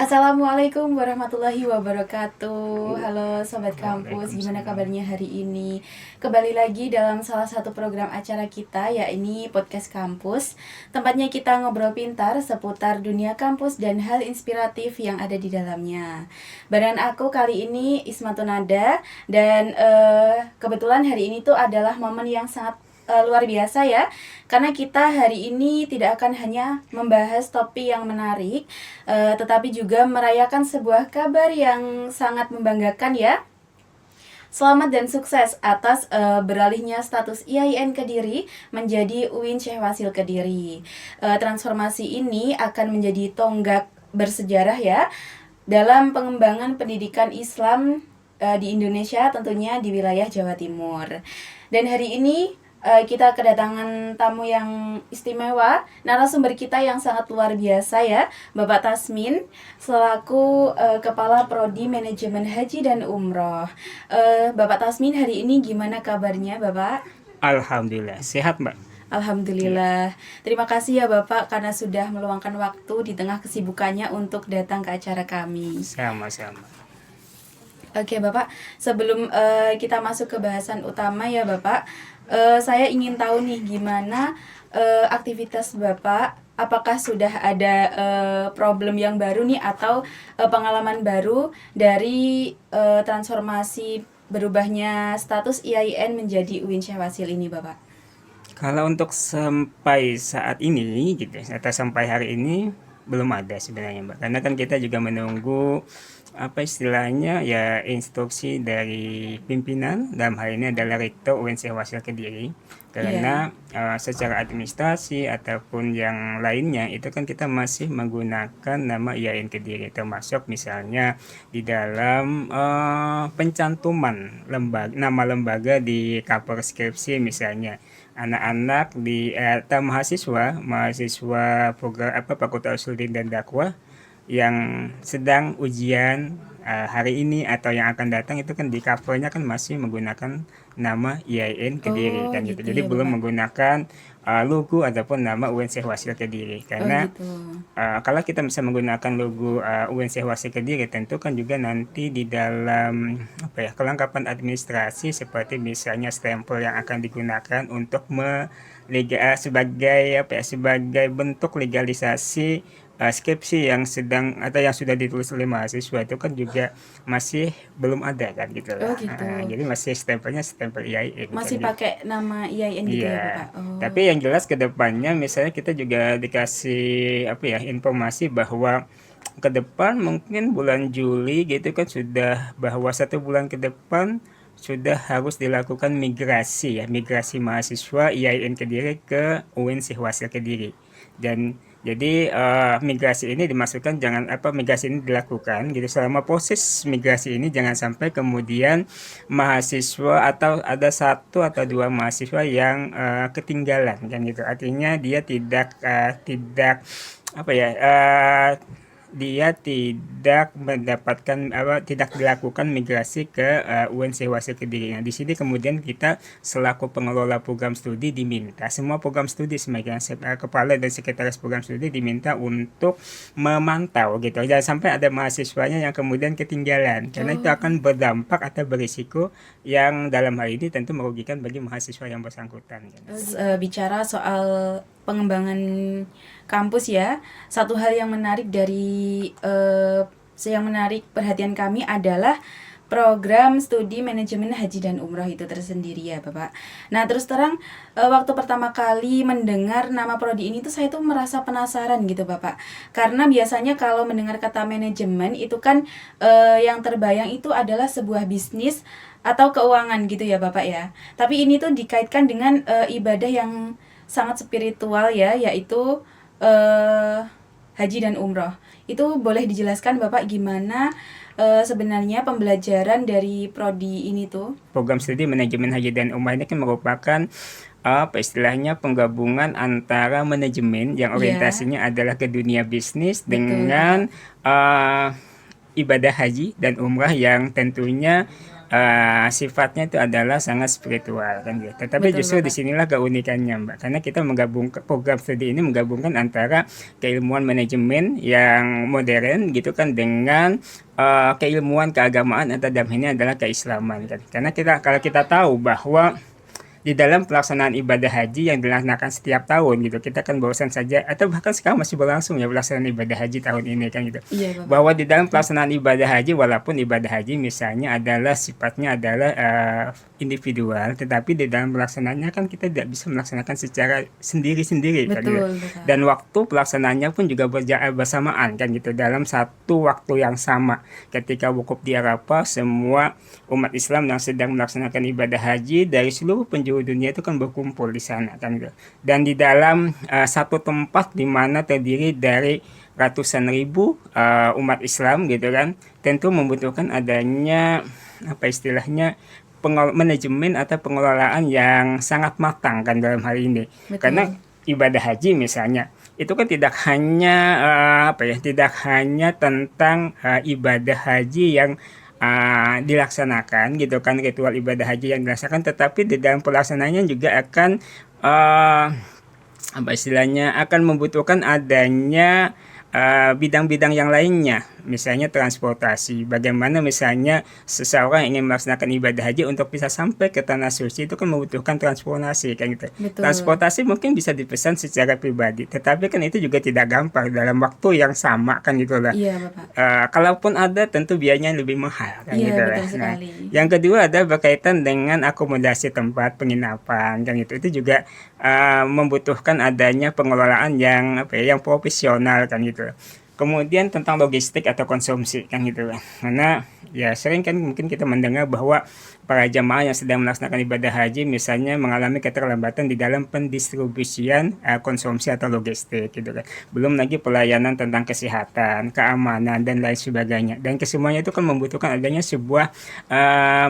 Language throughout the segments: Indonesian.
Assalamualaikum warahmatullahi wabarakatuh. Halo Sobat Kampus, gimana kabarnya hari ini? Kembali lagi dalam salah satu program acara kita, yakni Podcast Kampus. Tempatnya kita ngobrol pintar seputar dunia kampus dan hal inspiratif yang ada di dalamnya. Barengan aku kali ini Ismatunada. Dan kebetulan hari ini tuh adalah momen yang sangat luar biasa ya, karena kita hari ini tidak akan hanya membahas topik yang menarik, tetapi juga merayakan sebuah kabar yang sangat membanggakan ya. Selamat dan sukses atas beralihnya status IAIN Kediri menjadi UIN Syekh Wasil Kediri. Transformasi ini akan menjadi tonggak bersejarah ya dalam pengembangan pendidikan Islam di Indonesia, tentunya di wilayah Jawa Timur. Dan hari ini kita kedatangan tamu yang istimewa, narasumber kita yang sangat luar biasa ya, Bapak Tasmin, selaku Kepala Prodi Manajemen Haji dan Umroh. Bapak Tasmin, hari ini gimana kabarnya Bapak? Alhamdulillah, sehat Mbak. Alhamdulillah. Terima kasih ya Bapak karena sudah meluangkan waktu di tengah kesibukannya untuk datang ke acara kami. Sama-sama. Oke Bapak, sebelum kita masuk ke bahasan utama ya Bapak, saya ingin tahu nih gimana aktivitas Bapak, apakah sudah ada problem yang baru nih atau pengalaman baru dari transformasi berubahnya status IAIN menjadi UIN Syekh Wasil ini Bapak? Kalau untuk sampai saat ini gitu, atau sampai hari ini belum ada sebenarnya Mbak. Karena kan kita juga menunggu apa istilahnya ya instruksi dari pimpinan, dalam hal ini adalah Rektor UIN Syekh Wasil Kediri, Iya. karena secara administrasi ataupun yang lainnya itu kan kita masih menggunakan nama IAIN Kediri, termasuk misalnya di dalam pencantuman nama lembaga di cover skripsi misalnya anak-anak di atau mahasiswa program Fakultas Usuluddin dan Dakwah yang sedang ujian hari ini atau yang akan datang itu kan di covernya kan masih menggunakan nama IAIN Kediri Oh kan gitu. gitu Jadi ya belum Bapak. menggunakan logo ataupun nama UIN Syekh Wasil Kediri, Oh karena gitu. kalau kita bisa menggunakan logo UIN Syekh Wasil Kediri, tentu kan juga nanti di dalam apa ya kelengkapan administrasi seperti misalnya stempel yang akan digunakan untuk sebagai apa ya sebagai bentuk legalisasi skripsi yang sedang atau yang sudah ditulis oleh mahasiswa itu kan juga masih belum ada kan gitu Oh lah. gitu. Jadi masih stempelnya stempel IAIN kan Masih gitu. pakai nama IAIN gitu ya Iya, Bapak? Oh. tapi yang jelas ke depannya misalnya kita juga dikasih apa ya informasi bahwa ke depan mungkin bulan Juli gitu kan sudah bahwa 1 bulan ke depan sudah harus dilakukan migrasi mahasiswa IAIN Kediri ke UIN Syekh Wasil Kediri. Dan jadi migrasi ini dimasukkan jangan apa migrasi ini dilakukan gitu selama proses migrasi ini jangan sampai kemudian mahasiswa atau ada 1 atau 2 mahasiswa yang ketinggalan kan gitu. Artinya dia tidak apa ya dia tidak mendapatkan apa tidak dilakukan migrasi ke UIN Syekh Wasil Kediri. Nah, di sini kemudian kita selaku pengelola program studi diminta semua program studi sebagai kepala dan sekretaris program studi diminta untuk memantau gitu. Jangan sampai ada mahasiswanya yang kemudian ketinggalan karena itu Oh. akan berdampak atau berisiko yang dalam hal ini tentu merugikan bagi mahasiswa yang bersangkutan. Bicara soal pengembangan kampus ya, satu hal yang menarik dari yang menarik perhatian kami adalah program studi manajemen haji dan umroh itu tersendiri ya Bapak. Nah terus terang waktu pertama kali mendengar nama prodi ini tuh saya tuh merasa penasaran gitu Bapak. Karena biasanya kalau mendengar kata manajemen itu kan yang terbayang itu adalah sebuah bisnis atau keuangan gitu ya Bapak ya. Tapi ini tuh dikaitkan dengan ibadah yang sangat spiritual ya, yaitu haji dan umroh. Itu boleh dijelaskan Bapak gimana sebenarnya pembelajaran dari prodi ini tuh? Program studi manajemen haji dan umrah ini kan merupakan apa istilahnya penggabungan antara manajemen yang Iya, orientasinya adalah ke dunia bisnis betul Bapak. dengan ibadah haji dan umrah yang tentunya sifatnya itu adalah sangat spiritual kan gitu. Tetapi Betul justru Bapak. disinilah keunikannya Mbak, karena kita menggabungkan program studi ini menggabungkan antara keilmuan manajemen yang modern gitu kan dengan keilmuan keagamaan atau dalam ini adalah keislaman kan. Karena kalau kita tahu bahwa di dalam pelaksanaan ibadah haji yang dilaksanakan setiap tahun gitu, kita kan barusan saja atau bahkan sekarang masih berlangsung ya pelaksanaan ibadah haji tahun ini kan gitu, Iya Bapak. bahwa di dalam pelaksanaan ibadah haji, walaupun ibadah haji misalnya adalah sifatnya adalah individual, tetapi di dalam pelaksanaannya kan kita tidak bisa melaksanakan secara sendiri-sendiri kan gitu, Betul Bapak. dan waktu pelaksanaannya pun juga bersamaan kan gitu, dalam satu waktu yang sama ketika wukuf di Arafah. Semua umat Islam yang sedang melaksanakan ibadah haji dari seluruh penjuru dunia itu kan berkumpul di sana kan gitu. Dan di dalam satu tempat di mana terdiri dari ratusan ribu umat Islam gitu kan, tentu membutuhkan adanya apa istilahnya manajemen atau pengelolaan yang sangat matang kan dalam hal ini. Karena Betul. ibadah haji misalnya itu kan tidak hanya tidak hanya tentang ibadah haji yang dilaksanakan gitu kan, ritual ibadah haji yang dilaksanakan, tetapi di dalam pelaksanaannya juga akan uh, apa istilahnya akan membutuhkan adanya bidang-bidang yang lainnya, misalnya transportasi. Bagaimana misalnya seseorang ingin melaksanakan ibadah haji untuk bisa sampai ke tanah suci itu kan membutuhkan transportasi kan gitu. Betul. Transportasi mungkin bisa dipesan secara pribadi, tetapi kan itu juga tidak gampang dalam waktu yang sama kan gitu lah. Iya Bapak. Kalaupun ada tentu biayanya lebih mahal kan Iya gitu lah. betul Nah, sekali. yang kedua ada berkaitan dengan akomodasi tempat penginapan kan gitu. Itu juga membutuhkan adanya pengelolaan yang yang profesional kan gitu. Kemudian tentang logistik atau konsumsi kan gitu kan. Karena ya sering kan mungkin kita mendengar bahwa para jamaah yang sedang melaksanakan ibadah haji misalnya mengalami keterlambatan di dalam pendistribusian konsumsi atau logistik gitu kan. Belum lagi pelayanan tentang kesehatan, keamanan dan lain sebagainya. Dan kesemuanya itu kan membutuhkan adanya sebuah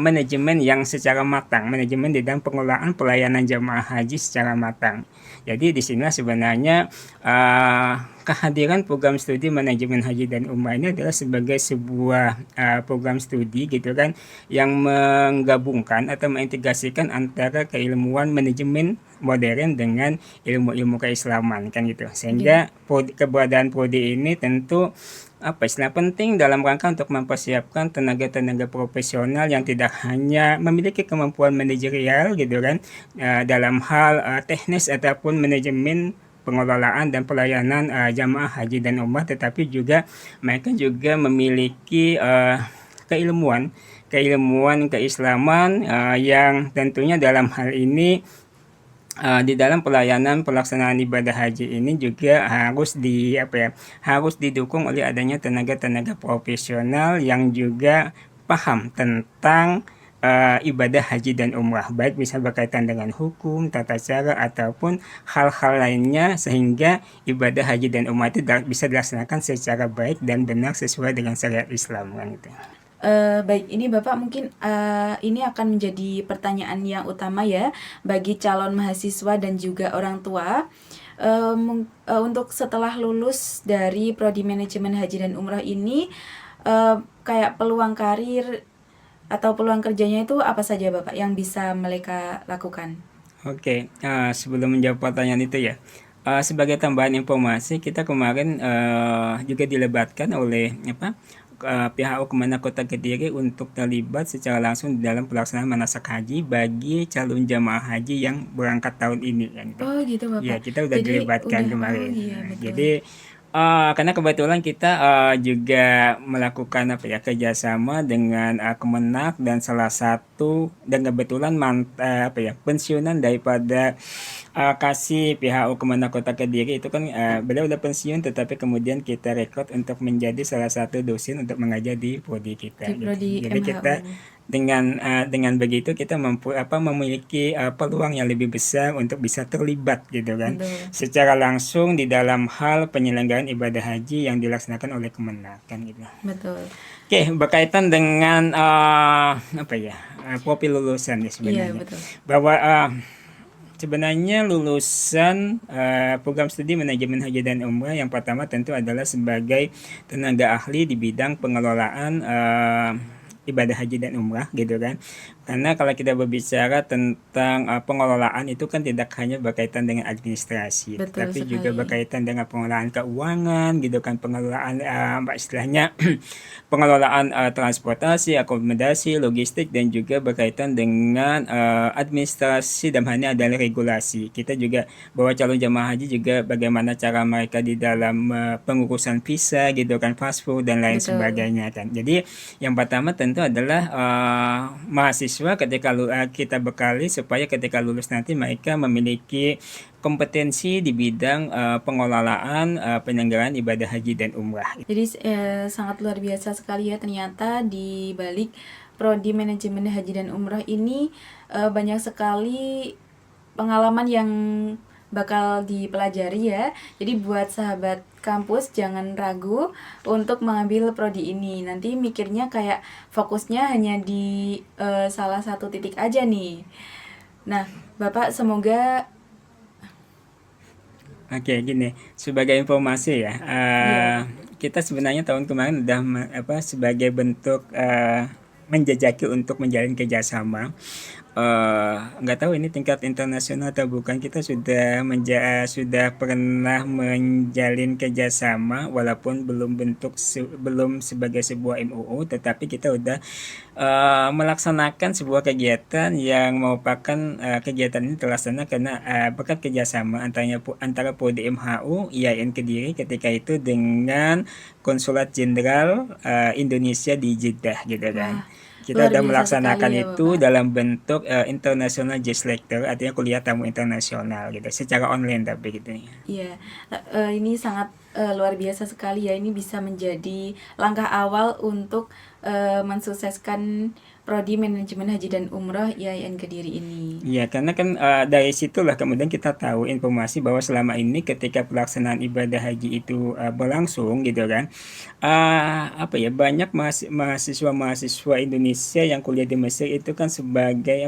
manajemen yang secara matang, manajemen di dalam pengelolaan pelayanan jamaah haji secara matang. Jadi di sini sebenarnya kehadiran program studi manajemen haji dan umrah ini adalah sebagai sebuah program studi gitu kan, yang menggabungkan atau mengintegrasikan antara keilmuan manajemen modern dengan ilmu-ilmu keislaman kan gitu. Iya. Sehingga keberadaan prodi ini tentu apa istilah penting dalam rangka untuk mempersiapkan tenaga-tenaga profesional yang tidak hanya memiliki kemampuan manajerial gitu kan, dalam hal teknis ataupun manajemen pengelolaan dan pelayanan jamaah haji dan umrah, tetapi juga mereka juga memiliki keilmuan keislaman yang tentunya dalam hal ini di dalam pelayanan pelaksanaan ibadah haji ini juga harus didukung oleh adanya tenaga-tenaga profesional yang juga paham tentang ibadah haji dan umrah, baik bisa berkaitan dengan hukum, tata cara ataupun hal-hal lainnya, sehingga ibadah haji dan umrah itu bisa dilaksanakan secara baik dan benar sesuai dengan syariat Islam kan gitu. Baik, ini Bapak mungkin ini akan menjadi pertanyaan yang utama ya bagi calon mahasiswa dan juga orang tua. Untuk setelah lulus dari prodi manajemen haji dan umrah ini, kayak peluang karir atau peluang kerjanya itu apa saja Bapak yang bisa mereka lakukan? Oke, sebelum menjawab pertanyaan itu ya, sebagai tambahan informasi, kita kemarin juga dilebatkan oleh pihak Kemenak Kota Kediri untuk terlibat secara langsung di dalam pelaksanaan manasik haji bagi calon jamaah haji yang berangkat tahun ini kan gitu. Oh gitu Ya, Bapak. kita udah Jadi dilibatkan udah, oh kemarin. iya Nah, betul. jadi karena kebetulan kita juga melakukan kerjasama dengan Kemenak, dan salah satu dan kebetulan pensiunan daripada kasih pihak Kemenak Kota Kediri itu kan beliau udah pensiun, tetapi kemudian kita rekrut untuk menjadi salah satu dosen untuk mengajar di prodi kita Di gitu. prodi Jadi kita MHU. dengan begitu kita memiliki peluang yang lebih besar untuk bisa terlibat gitu kan Betul. secara langsung di dalam hal penyelenggaraan ibadah haji yang dilaksanakan oleh Kemenak kan gitu. Betul. Oke, berkaitan dengan profil lulusan ya Iya sebenarnya, betul. bahwa sebenarnya lulusan program studi manajemen haji dan umrah yang pertama tentu adalah sebagai tenaga ahli di bidang pengelolaan ibadah haji dan umrah gitu kan. Karena kalau kita berbicara tentang pengelolaan itu kan tidak hanya berkaitan dengan administrasi, Betul tetapi juga sekali. berkaitan dengan pengelolaan keuangan gitu kan, pengelolaan istilahnya pengelolaan transportasi, akomodasi, logistik dan juga berkaitan dengan administrasi dan hal ini adalah regulasi. Kita juga bahwa calon jamaah haji juga bagaimana cara mereka di dalam pengurusan visa gitu kan, paspor dan lain Betul. sebagainya kan. Jadi yang pertama tentu adalah mahasiswa ketika kita bekali supaya ketika lulus nanti mereka memiliki kompetensi di bidang pengelolaan penyelenggaraan ibadah haji dan umrah. Jadi sangat luar biasa sekali ya ternyata di balik prodi manajemen haji dan umroh ini banyak sekali pengalaman yang bakal dipelajari ya. Jadi buat sahabat kampus jangan ragu untuk mengambil prodi ini. Nanti mikirnya kayak fokusnya hanya di salah satu titik aja nih. Nah, Bapak semoga Oke, gini, sebagai informasi ya, ya, kita sebenarnya tahun kemarin udah sebagai bentuk menjajaki untuk menjalin kerjasama. Nggak tahu ini tingkat internasional atau bukan, kita sudah pernah menjalin kerjasama walaupun belum sebagai sebuah MUU, tetapi kita udah melaksanakan sebuah kegiatan yang merupakan kegiatan ini terlaksana karena berkat kerjasama antara Prodi MHU IAIN Kediri ketika itu dengan Konsulat Jenderal Indonesia di Jeddah gitu kan. wah, Kita luar udah biasa melaksanakan sekali ya itu Bapak. dalam bentuk international guest lecture, artinya kuliah tamu internasional gitu, secara online tapi gitu ya. Iya, ini sangat luar biasa sekali ya. Ini bisa menjadi langkah awal untuk mensukseskan prodi manajemen haji dan umroh IAIN Kediri ini. Iya, karena kan dari situlah kemudian kita tahu informasi bahwa selama ini ketika pelaksanaan ibadah haji itu berlangsung gitu kan, apa ya, banyak mahasiswa-mahasiswa Indonesia yang kuliah di Mesir itu kan sebagai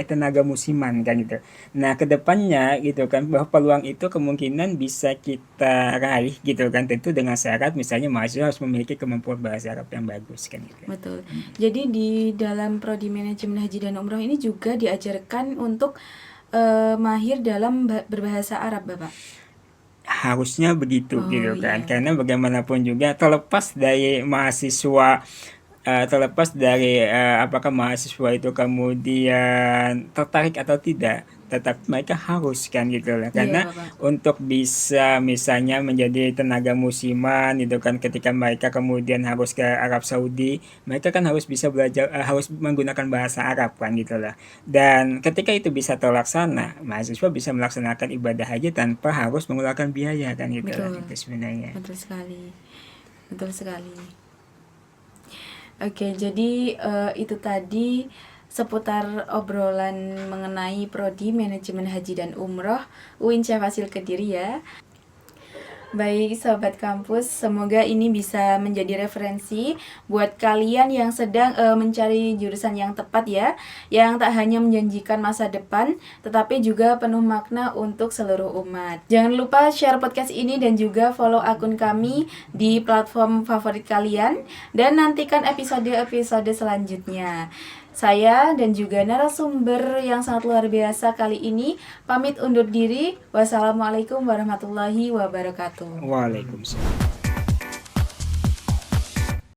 tenaga musiman kan gitu. Nah, kedepannya gitu kan bahwa peluang itu kemungkinan bisa kita raih gitu kan, tentu dengan syarat misalnya mahasiswa harus memiliki kemampuan bahasa Arab yang bagus kan gitu. Betul. Jadi di dalam prodi manajemen haji dan umroh ini juga diajarkan untuk mahir dalam berbahasa Arab, Bapak. Harusnya begitu Oh gitu kan, iya, karena bagaimanapun juga terlepas dari apakah mahasiswa itu kemudian tertarik atau tidak, tetap mereka harus kan gitu lah, iya karena Bapak. untuk bisa misalnya menjadi tenaga musiman gitu kan, ketika mereka kemudian harus ke Arab Saudi, mereka kan harus bisa belajar, harus menggunakan bahasa Arab kan gitu lah. Dan ketika itu bisa terlaksana, mahasiswa bisa melaksanakan ibadah haji tanpa harus mengeluarkan biaya kan gitu lah, Betul, itu sebenarnya. betul sekali, betul sekali. Oke, jadi itu tadi seputar obrolan mengenai prodi manajemen haji dan umroh UIN Syah Kediri ya. Baik Sobat Kampus, semoga ini bisa menjadi referensi buat kalian yang sedang mencari jurusan yang tepat ya, yang tak hanya menjanjikan masa depan, tetapi juga penuh makna untuk seluruh umat. Jangan lupa share podcast ini dan juga follow akun kami di platform favorit kalian, dan nantikan episode-episode selanjutnya. Saya dan juga narasumber yang sangat luar biasa kali ini pamit undur diri. Wassalamualaikum warahmatullahi wabarakatuh. Waalaikumsalam.